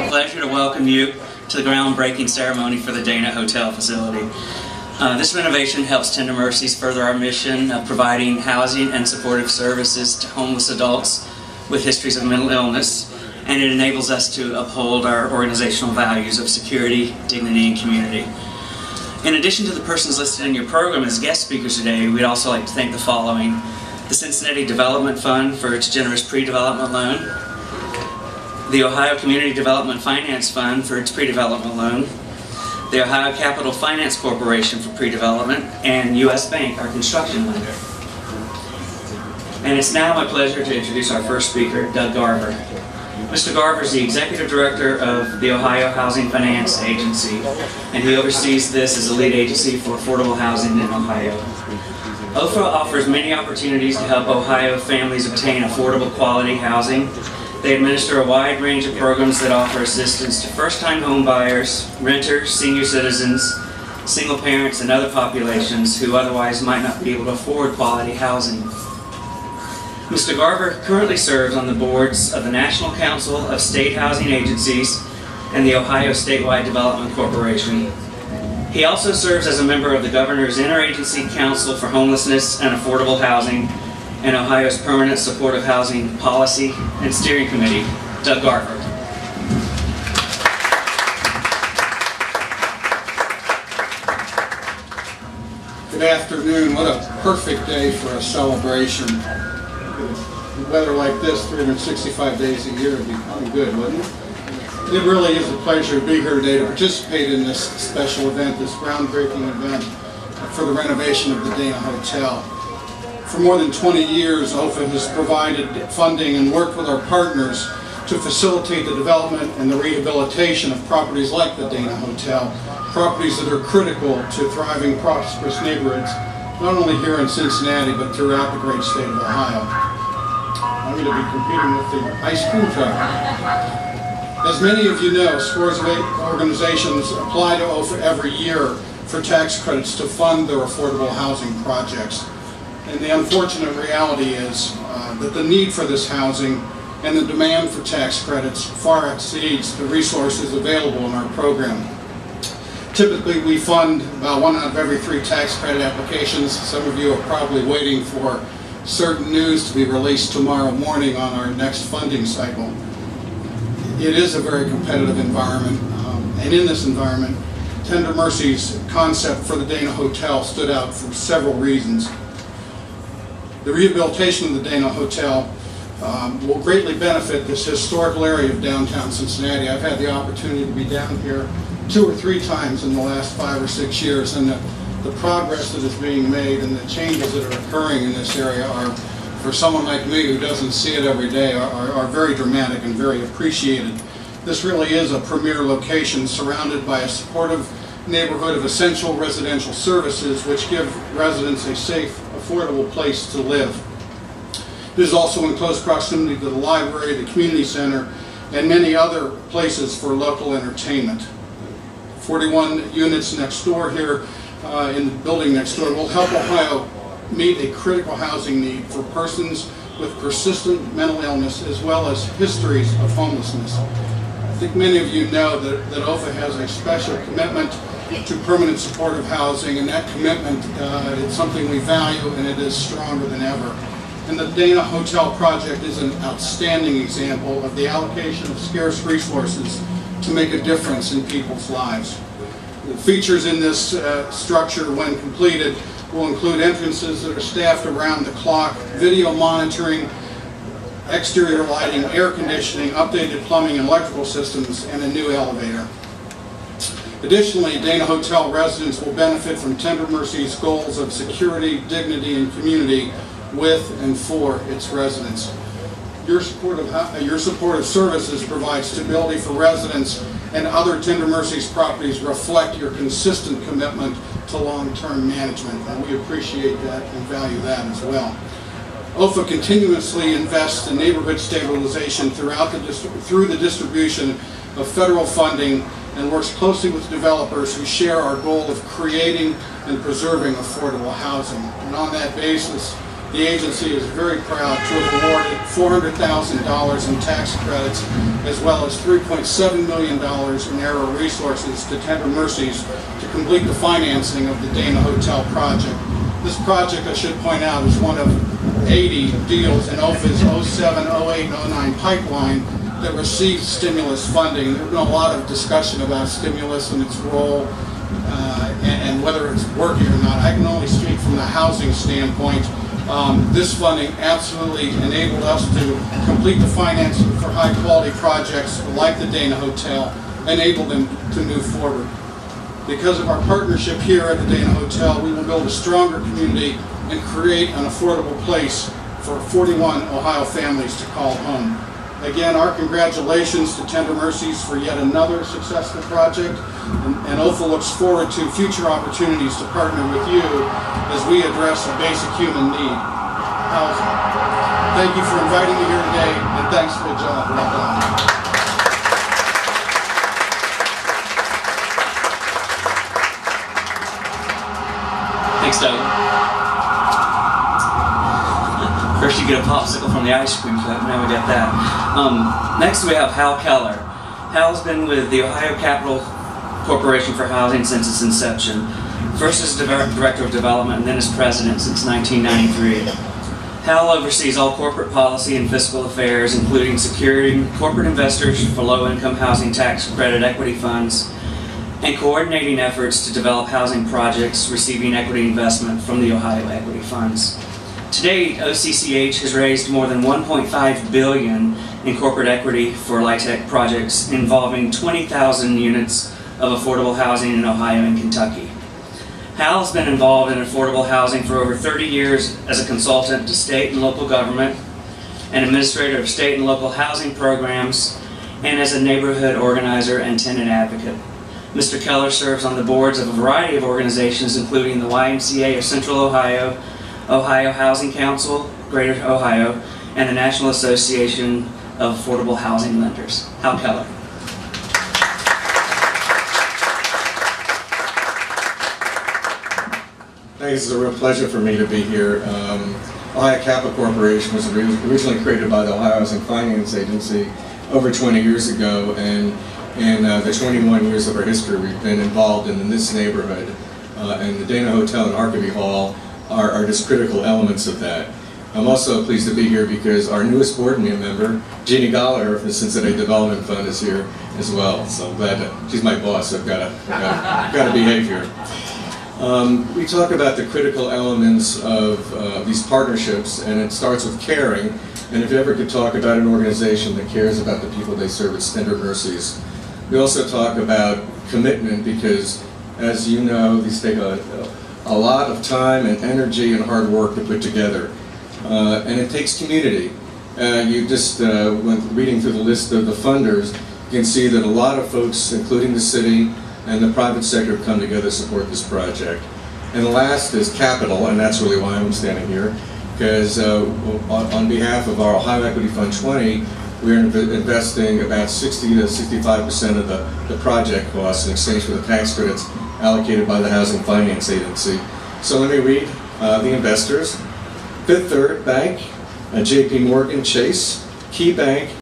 Pleasure to welcome you to the groundbreaking ceremony for the Dana Hotel facility. This renovation helps Tender Mercies further our mission of providing housing and supportive services to homeless adults with histories of mental illness, and it enables us to uphold our organizational values of security, dignity, and community. In addition to the persons listed in your program as guest speakers today, we'd also like to thank the following: the Cincinnati Development Fund for its generous pre-development loan, the Ohio Community Development Finance Fund for its pre-development loan, the Ohio Capital Finance Corporation for pre-development, and U.S. Bank, our construction lender. And it's now my pleasure to introduce our first speaker, Doug Garver. Mr. Garver is the Executive Director of the Ohio Housing Finance Agency, and he oversees this as a lead agency for affordable housing in Ohio. OFA offers many opportunities to help Ohio families obtain affordable quality housing. They administer a wide range of programs that offer assistance to first-time home buyers, renters, senior citizens, single parents, and other populations who otherwise might not be able to afford quality housing. Mr. Garver currently serves on the boards of the National Council of State Housing Agencies and the Ohio Statewide Development Corporation. He also serves as a member of the Governor's Interagency Council for Homelessness and Affordable Housing and Ohio's Permanent Supportive Housing Policy and Steering Committee. Doug Garver. Good afternoon. What a perfect day for a celebration. Weather like this, 365 days a year, would be pretty good, wouldn't it? It really is a pleasure to be here today to participate in this special event, this groundbreaking event for the renovation of the Dana Hotel. For more than 20 years, OFA has provided funding and worked with our partners to facilitate the development and the rehabilitation of properties like the Dana Hotel, properties that are critical to thriving, prosperous neighborhoods, not only here in Cincinnati, but throughout the great state of Ohio. I'm going to be competing with the ice cream truck. As many of you know, scores of organizations apply to OFA every year for tax credits to fund their affordable housing projects. And the unfortunate reality is that the need for this housing and the demand for tax credits far exceeds the resources available in our program. Typically, we fund about 1 out of every 3 tax credit applications. Some of you are probably waiting for certain news to be released tomorrow morning on our next funding cycle. It is a very competitive environment, and in this environment, Tender Mercies' concept for the Dana Hotel stood out for several reasons. The rehabilitation of the Dana Hotel will greatly benefit this historical area of downtown Cincinnati. I've had the opportunity to be down here 2 or 3 times in the last 5 or 6 years, and the progress that is being made and the changes that are occurring in this area are, for someone like me who doesn't see it every day, are very dramatic and very appreciated. This really is a premier location surrounded by a supportive neighborhood of essential residential services which give residents a safe, affordable place to live. It is also in close proximity to the library, the community center, and many other places for local entertainment. 41 units next door here in the building next door will help Ohio meet a critical housing need for persons with persistent mental illness as well as histories of homelessness. think many of you know that OFA has a special commitment to permanent supportive housing, and that commitment is something we value, and it is stronger than ever. And the Dana Hotel project is an outstanding example of the allocation of scarce resources to make a difference in people's lives. The features in this structure, when completed, will include entrances that are staffed around the clock, video monitoring, exterior lighting, air conditioning, updated plumbing and electrical systems, and a new elevator. Additionally, Dana Hotel residents will benefit from Tender Mercy's goals of security, dignity, and community with and for its residents. Your support of services provide stability for residents, and other Tender Mercy's properties reflect your consistent commitment to long-term management, and we appreciate that and value that as well. OFA continuously invests in neighborhood stabilization through the distribution of federal funding, and works closely with developers who share our goal of creating and preserving affordable housing. And on that basis, the agency is very proud to have awarded $400,000 in tax credits, as well as $3.7 million in ARRA resources to Tender Mercies to complete the financing of the Dana Hotel project. This project, I should point out, is one of 80 deals in OFA's 07, 08, and 09 pipeline that received stimulus funding. There's been a lot of discussion about stimulus and its role and whether it's working or not. I can only speak from the housing standpoint. This funding absolutely enabled us to complete the financing for high-quality projects like the Dana Hotel, enable them to move forward. Because of our partnership here at the Dana Hotel, we will build a stronger community and create an affordable place for 41 Ohio families to call home. Again, our congratulations to Tender Mercies for yet another successful project, and OFA looks forward to future opportunities to partner with you as we address a basic human need, housing. Thank you for inviting me here today, and thanks for the job. Well done. Thanks, Doug. First you get a popsicle from the ice cream truck, now we got that. Next we have Hal Keller. Hal's been with the Ohio Capital Corporation for Housing since its inception. First as Director of Development and then as President since 1993. Hal oversees all corporate policy and fiscal affairs, including securing corporate investors for low-income housing tax credit equity funds, and coordinating efforts to develop housing projects receiving equity investment from the Ohio Equity Funds. To date, OCCH has raised more than $1.5 billion in corporate equity for LIHTC projects involving 20,000 units of affordable housing in Ohio and Kentucky. Hal has been involved in affordable housing for over 30 years as a consultant to state and local government, an administrator of state and local housing programs, and as a neighborhood organizer and tenant advocate. Mr. Keller serves on the boards of a variety of organizations, including the YMCA of Central Ohio, Ohio Housing Council, Greater Ohio, and the National Association of Affordable Housing Lenders. Hal Keller. Thanks. It's a real pleasure for me to be here. Ohio Capital Corporation was originally created by the Ohio Housing Finance Agency over 20 years ago, and in the 21 years of our history we've been involved in this neighborhood, and the Dana Hotel and Arcady Hall are just critical elements of that. I'm also pleased to be here because our newest board member, Jeannie Galler from the Cincinnati Development Fund, is here as well. So I'm glad that she's my boss, so I've got to behave here. We talk about the critical elements of these partnerships, and it starts with caring. And if you ever could talk about an organization that cares about the people they serve, it's Tender Mercies. We also talk about commitment because, as you know, these take a lot of time and energy and hard work to put together. And it takes community. You just, when reading through the list of the funders, you can see that a lot of folks, including the city and the private sector, have come together to support this project. And the last is capital, and that's really why I'm standing here, because on behalf of our Ohio Equity Fund 20, we're investing about 60 to 65% of the project costs in exchange for the tax credits allocated by the Housing Finance Agency. So let me read the investors. Fifth Third Bank, JP Morgan Chase, Key Bank,